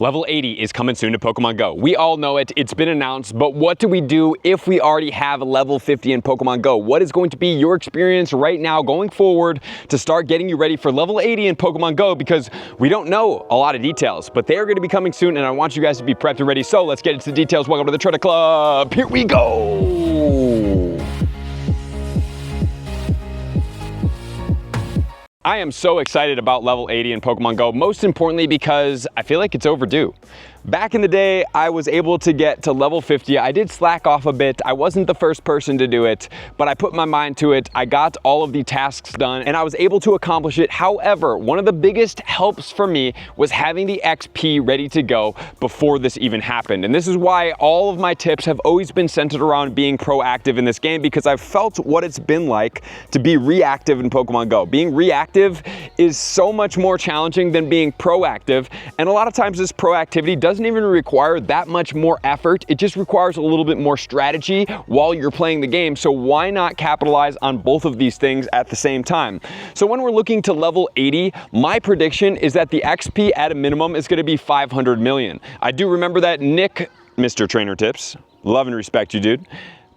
Level 80 is coming soon to Pokemon Go. We all know it, it's been announced, but what do we do if we already have level 50 in Pokemon Go? What is going to be your experience right now going forward to start getting you ready for level 80 in Pokemon Go? Because we don't know a lot of details, but they are going to be coming soon and I want you guys to be prepped and ready. So let's get into the details. Welcome to the Trader Club. Here we go. I am so excited about level 80 in Pokemon Go, most importantly because I feel like it's overdue. Back in the day, I was able to get to level 50. I did slack off a bit. I wasn't the first person to do it, but I put my mind to it. I got all of the tasks done and I was able to accomplish it. However, one of the biggest helps for me was having the XP ready to go before this even happened. And this is why all of my tips have always been centered around being proactive in this game, because I've felt what it's been like to be reactive in Pokemon Go. Being reactive is so much more challenging than being proactive. And a lot of times this proactivity doesn't even require that much more effort. It just requires a little bit more strategy while you're playing the game. So why not capitalize on both of these things at the same time? So when we're looking to level 80, my prediction is that the XP at a minimum is going to be 500 million. I do remember that Nick, Mr. Trainer Tips, love and respect you, dude,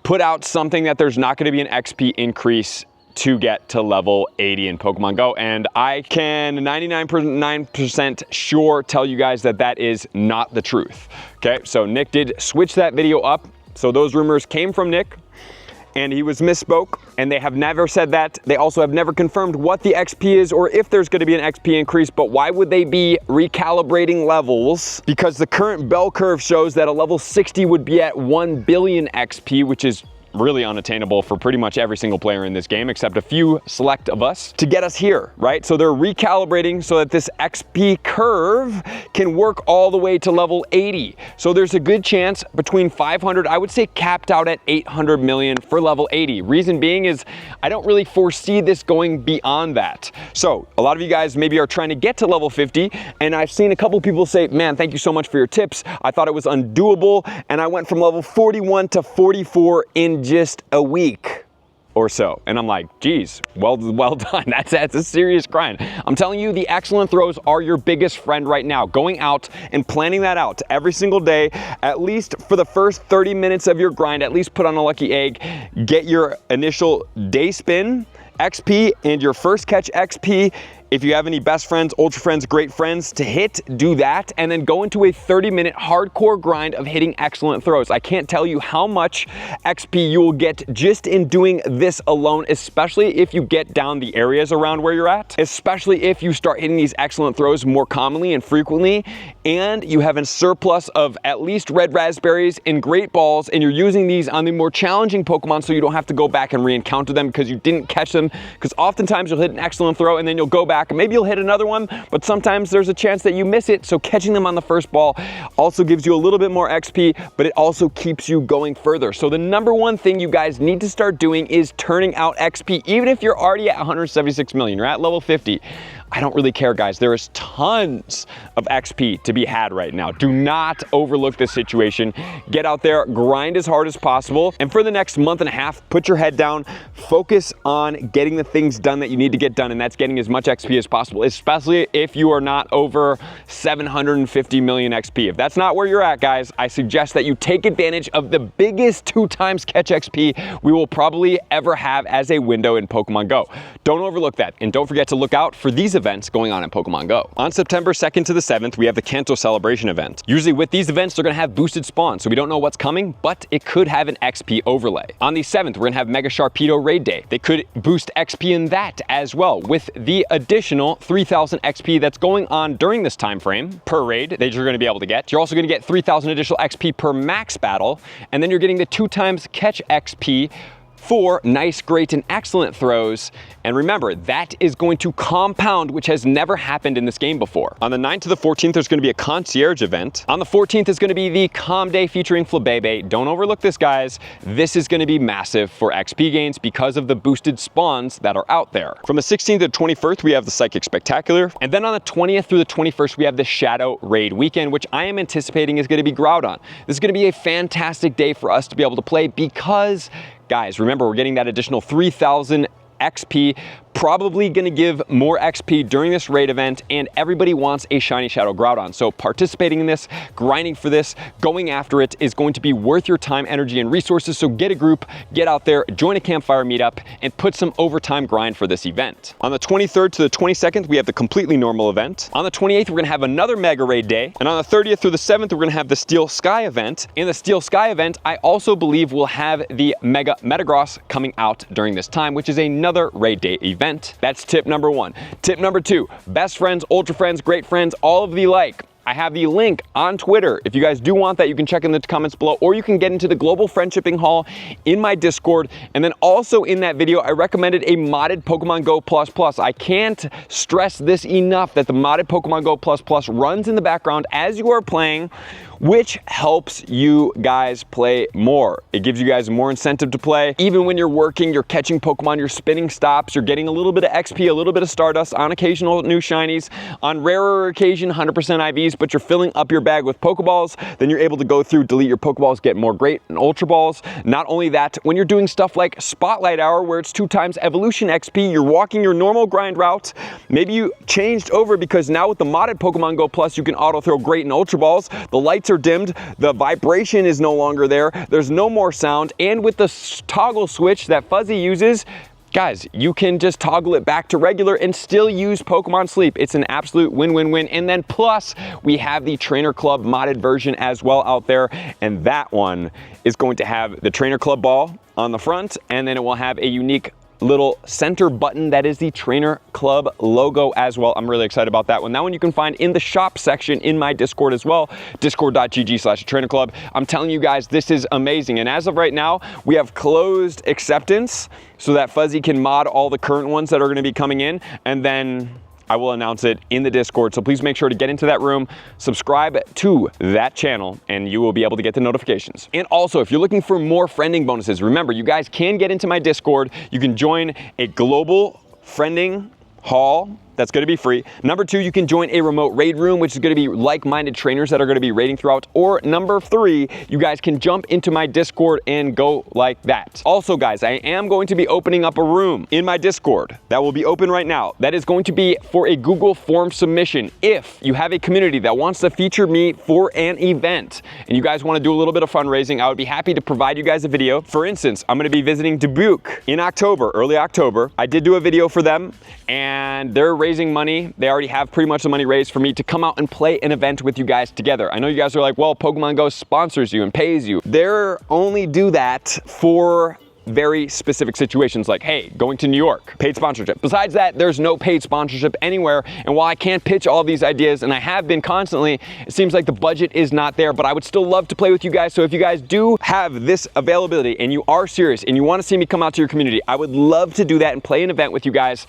put out something that there's not going to be an XP increase to get to level 80 in Pokemon Go. And I can 99% sure tell you guys that that is not the truth. Okay, so Nick did switch that video up. So those rumors came from Nick and he was misspoke and they have never said that. They also have never confirmed what the XP is or if there's gonna be an XP increase, but why would they be recalibrating levels? Because the current bell curve shows that a level 60 would be at 1 billion XP, which is really unattainable for pretty much every single player in this game, except a few select of us, to get us here, right? So they're recalibrating so that this XP curve can work all the way to level 80. So there's a good chance between 500, I would say capped out at 800 million for level 80. Reason being is I don't really foresee this going beyond that. So a lot of you guys maybe are trying to get to level 50, and I've seen a couple people say, man, thank you so much for your tips. I thought it was undoable, and I went from level 41 to 44 in just a week or so. And I'm like, geez, well done. That's a serious grind. I'm telling you, the excellent throws are your biggest friend right now. Going out and planning that out every single day, at least for the first 30 minutes of your grind, at least put on a lucky egg, get your initial day spin XP and your first catch XP. If you have any best friends, ultra friends, great friends to hit, do that, and then go into a 30-minute hardcore grind of hitting excellent throws. I can't tell you how much XP you will get just in doing this alone, especially if you get down the areas around where you're at, especially if you start hitting these excellent throws more commonly and frequently, and you have a surplus of at least red raspberries and great balls, and you're using these on the more challenging Pokemon so you don't have to go back and re-encounter them because you didn't catch them, because oftentimes you'll hit an excellent throw and then you'll go back. Maybe you'll hit another one, but sometimes there's a chance that you miss it. So catching them on the first ball also gives you a little bit more XP, but it also keeps you going further. So the number one thing you guys need to start doing is turning out XP. Even if you're already at 176 million, you're at level 50. I don't really care, guys. There is tons of XP to be had right now. Do not overlook this situation. Get out there, grind as hard as possible. And for the next month and a half, put your head down, focus on getting the things done that you need to get done. And that's getting as much XP as possible, especially if you are not over 750 million XP. If that's not where you're at, guys, I suggest that you take advantage of the biggest 2 times catch XP we will probably ever have as a window in Pokemon Go. Don't overlook that. And don't forget to look out for these events going on in Pokemon Go. On September 2nd to the 7th, we have the Kanto Celebration event. Usually with these events, they're gonna have boosted spawns, so we don't know what's coming, but it could have an XP overlay. On the 7th, we're gonna have Mega Sharpedo Raid Day. They could boost XP in that as well, with the additional 3,000 XP that's going on during this time frame per raid that you're gonna be able to get. You're also gonna get 3,000 additional XP per max battle, and then you're getting the 2 times catch XP for nice, great, and excellent throws. And remember, that is going to compound, which has never happened in this game before. On the 9th to the 14th, there's gonna be a concierge event. On the 14th is gonna be the Calm Day featuring Flabebe. Don't overlook this, guys. This is gonna be massive for XP gains because of the boosted spawns that are out there. From the 16th to the 21st, we have the Psychic Spectacular. And then on the 20th through the 21st, we have the Shadow Raid Weekend, which I am anticipating is gonna be Groudon. This is gonna be a fantastic day for us to be able to play because, guys, remember, we're getting that additional 3,000 XP probably gonna give more XP during this raid event, and everybody wants a shiny Shadow Groudon. So participating in this, grinding for this, going after it is going to be worth your time, energy, and resources. So get a group, get out there, join a campfire meetup, and put some overtime grind for this event. On the 23rd to the 22nd, we have the completely normal event. On the 28th, we're gonna have another Mega Raid Day. And on the 30th through the 7th, we're gonna have the Steel Sky event. In the Steel Sky event, I also believe we'll have the Mega Metagross coming out during this time, which is another Raid Day event. That's tip number 1. Tip number 2, best friends, ultra friends, great friends, all of the like. I have the link on Twitter. If you guys do want that, you can check in the comments below, or you can get into the Global Friendshipping Hall in my Discord. And then also in that video, I recommended a modded Pokemon Go++. I can't stress this enough that the modded Pokemon Go++ runs in the background as you are playing, which helps you guys play more. It gives you guys more incentive to play. Even when you're working, you're catching Pokemon, you're spinning stops, you're getting a little bit of XP, a little bit of Stardust, on occasional new shinies, on rarer occasion, 100% IVs, but you're filling up your bag with Pokeballs. Then you're able to go through, delete your Pokeballs, get more Great and Ultra Balls. Not only that, when you're doing stuff like Spotlight Hour, where it's 2 times evolution XP, you're walking your normal grind route. Maybe you changed over because now with the modded Pokemon Go+, you can auto throw Great and Ultra Balls. The lights are dimmed, the vibration is no longer there, there's no more sound, and with the toggle switch that Fuzzy uses, guys, you can just toggle it back to regular and still use Pokemon Sleep. It's an absolute win-win-win. And then plus, we have the Trainer Club modded version as well out there, and that one is going to have the Trainer Club ball on the front, and then it will have a unique little center button that is the Trainer Club logo as well. I'm really excited about that one. That one you can find in the shop section in my Discord as well, discord.gg/trainerclub. I'm telling you guys, this is amazing. And as of right now, we have closed acceptance so that Fuzzy can mod all the current ones that are going to be coming in, and then I will announce it in the Discord. So please make sure to get into that room, subscribe to that channel, and you will be able to get the notifications. And also, if you're looking for more friending bonuses, remember, you guys can get into my Discord. You can join a global friending hall. That's going to be free. Number 2, you can join a remote raid room, which is going to be like-minded trainers that are going to be raiding throughout. Or number 3, you guys can jump into my Discord and go like that. Also, guys, I am going to be opening up a room in my Discord that will be open right now. That is going to be for a Google form submission. If you have a community that wants to feature me for an event and you guys want to do a little bit of fundraising, I would be happy to provide you guys a video. For instance, I'm going to be visiting Dubuque in October, early October. I did do a video for them, and they're raising money. They already have pretty much the money raised for me to come out and play an event with you guys together. I know you guys are like, well, Pokemon Go sponsors you and pays you. They're only do that for very specific situations, like, hey, going to New York, paid sponsorship. Besides that, there's no paid sponsorship anywhere. And while I can't pitch all these ideas, and I have been constantly, it seems like the budget is not there, but I would still love to play with you guys. So if you guys do have this availability and you are serious and you want to see me come out to your community, I would love to do that and play an event with you guys.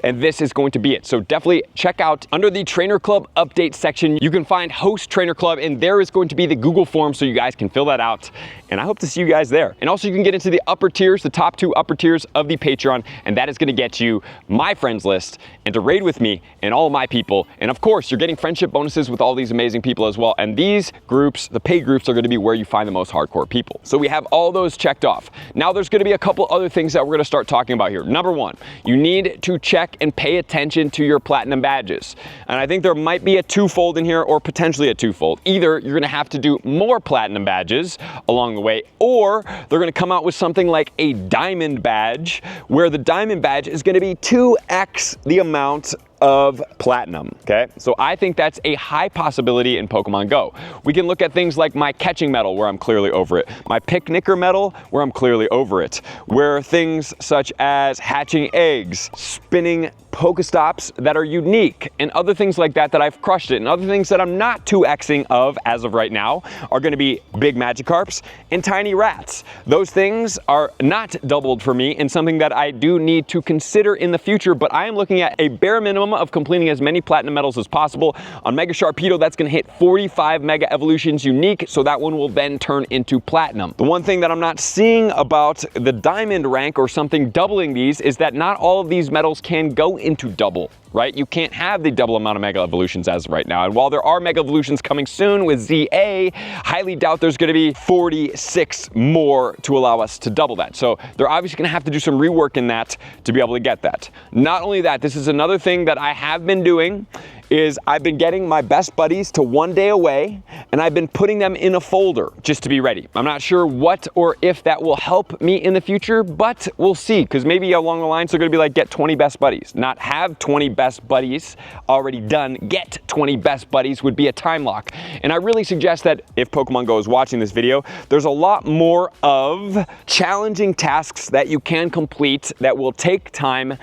And this is going to be it. So definitely check out under the Trainer Club update section. You can find Host Trainer Club, and there is going to be the Google form so you guys can fill that out. And I hope to see you guys there. And also you can get into the upper tiers, the top 2 upper tiers of the Patreon, and that is going to get you my friends list and to raid with me and all of my people. And of course, you're getting friendship bonuses with all these amazing people as well. And these groups, the paid groups, are going to be where you find the most hardcore people. So we have all those checked off. Now there's going to be a couple other things that we're going to start talking about here. Number 1, you need to check and pay attention to your platinum badges. And I think there might be a twofold in here, or potentially a twofold. Either you're going to have to do more platinum badges along the way, or they're going to come out with something like a diamond badge, where the diamond badge is going to be 2x the amount of platinum, okay? So I think that's a high possibility in Pokemon Go. We can look at things like my catching medal, where I'm clearly over it, my picnicker medal, where I'm clearly over it, where things such as hatching eggs, spinning Pokestops that are unique, and other things like that that I've crushed it, and other things that I'm not 2xing of as of right now are going to be big Magikarps and tiny rats. Those things are not doubled for me, and something that I do need to consider in the future, but I am looking at a bare minimum of completing as many platinum medals as possible. On Mega Sharpedo, that's going to hit 45 Mega Evolutions unique, so that one will then turn into platinum. The one thing that I'm not seeing about the diamond rank or something doubling these is that not all of these medals can go into double, right? You can't have the double amount of Mega Evolutions as of right now. And while there are Mega Evolutions coming soon with ZA, highly doubt there's gonna be 46 more to allow us to double that. So they're obviously gonna have to do some rework in that to be able to get that. Not only that, this is another thing that I have been doing is I've been getting my best buddies to 1 day away, and I've been putting them in a folder just to be ready. I'm not sure what or if that will help me in the future, but we'll see, because maybe along the lines they're gonna be like, get 20 best buddies, not have 20 best buddies already done. Get 20 best buddies would be a time lock. And I really suggest that if Pokemon Go is watching this video, there's a lot more of challenging tasks that you can complete that will take time,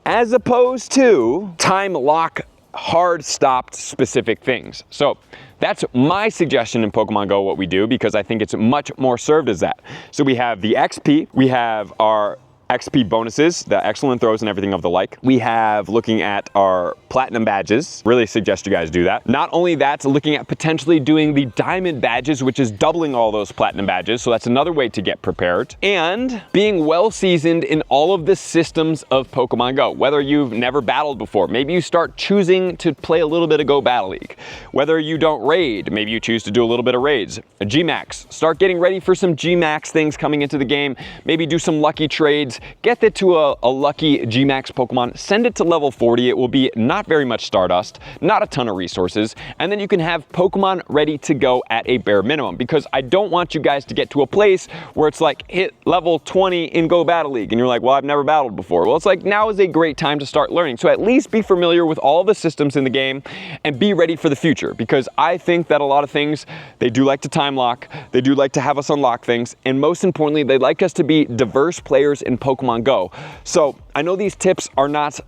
as opposed to time lock hard stopped specific things. So that's my suggestion in Pokemon Go, what we do, because I think it's much more served as that. So we have the XP, we have our XP bonuses, the excellent throws and everything of the like. We have looking at our platinum badges. Really suggest you guys do that. Not only that, looking at potentially doing the diamond badges, which is doubling all those platinum badges. So that's another way to get prepared. And being well seasoned in all of the systems of Pokemon Go. Whether you've never battled before, maybe you start choosing to play a little bit of Go Battle League. Whether you don't raid, maybe you choose to do a little bit of raids. A Gmax, start getting ready for some Gmax things coming into the game. Maybe do some lucky trades. Get it to a lucky Gmax Pokemon, send it to level 40. It will be not very much Stardust, not a ton of resources, and then you can have Pokemon ready to go at a bare minimum, because I don't want you guys to get to a place where it's like hit level 20 in Go Battle League and you're like, well, I've never battled before. Well, it's like now is a great time to start learning. So at least be familiar with all the systems in the game and be ready for the future, because I think that a lot of things, they do like to time lock, they do like to have us unlock things, and most importantly, they like us to be diverse players in Pokemon Go. So I know these tips are not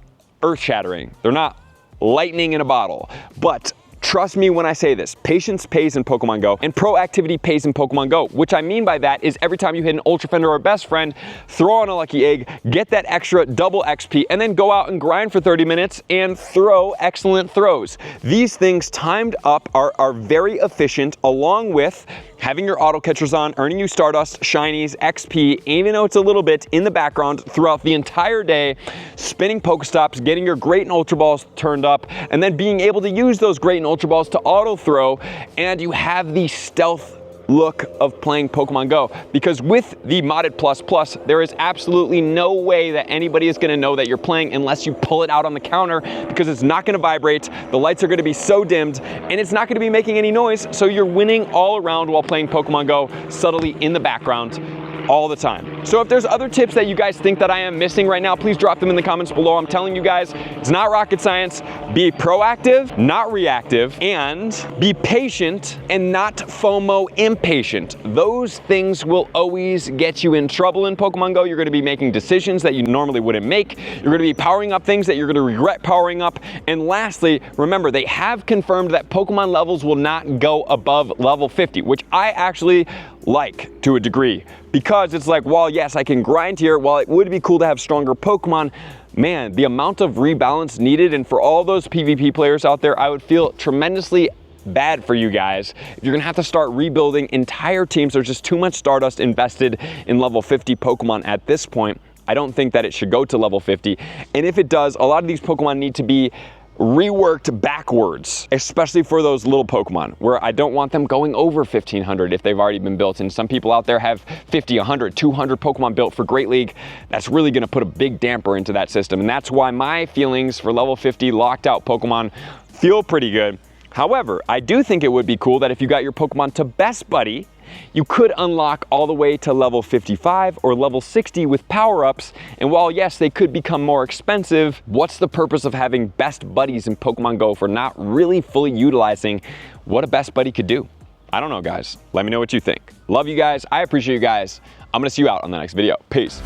earth-shattering, they're not lightning in a bottle, but trust me when I say this, patience pays in Pokemon Go, and proactivity pays in Pokemon Go. Which I mean by that is every time you hit an Ultra Fender or Best Friend, throw on a lucky egg, get that extra double XP, and then go out and grind for 30 minutes and throw excellent throws. These things timed up are very efficient, along with having your auto catchers on, earning you Stardust, Shinies, XP, even though it's a little bit in the background throughout the entire day, spinning Pokestops, getting your Great and Ultra Balls turned up, and then being able to use those Great and Ultra Balls to auto throw, and you have the stealth look of playing Pokemon Go. Because with the modded plus, there is absolutely no way that anybody is gonna know that you're playing unless you pull it out on the counter, because it's not gonna vibrate, the lights are gonna be so dimmed, and it's not gonna be making any noise, so you're winning all around while playing Pokemon Go subtly in the background all the time. So if there's other tips that you guys think that I am missing right now, please drop them in the comments below. I'm telling you guys, it's not rocket science. Be proactive, not reactive, and be patient and not FOMO impatient. Those things will always get you in trouble in Pokemon Go. You're gonna be making decisions that you normally wouldn't make. You're gonna be powering up things that you're gonna regret powering up. And lastly, remember, they have confirmed that Pokemon levels will not go above level 50, which I actually like to a degree, because it's like, while yes, I can grind here, while it would be cool to have stronger Pokemon, man, the amount of rebalance needed, and for all those PvP players out there, I would feel tremendously bad for you guys if you're gonna have to start rebuilding entire teams. There's just too much Stardust invested in level 50 Pokemon at this point. I don't think that it should go to level 50, and if it does, a lot of these Pokemon need to be reworked backwards, especially for those little Pokemon, where I don't want them going over 1500 if they've already been built. And some people out there have 50, 100, 200 Pokemon built for Great League. That's really gonna put a big damper into that system. And that's why my feelings for level 50 locked out Pokemon feel pretty good. However, I do think it would be cool that if you got your Pokemon to Best Buddy, you could unlock all the way to level 55 or level 60 with power-ups, and while yes, they could become more expensive, what's the purpose of having best buddies in Pokemon Go if we're not really fully utilizing what a best buddy could do? I don't know, guys. Let me know what you think. Love you guys. I appreciate you guys. I'm gonna see you out on the next video. Peace.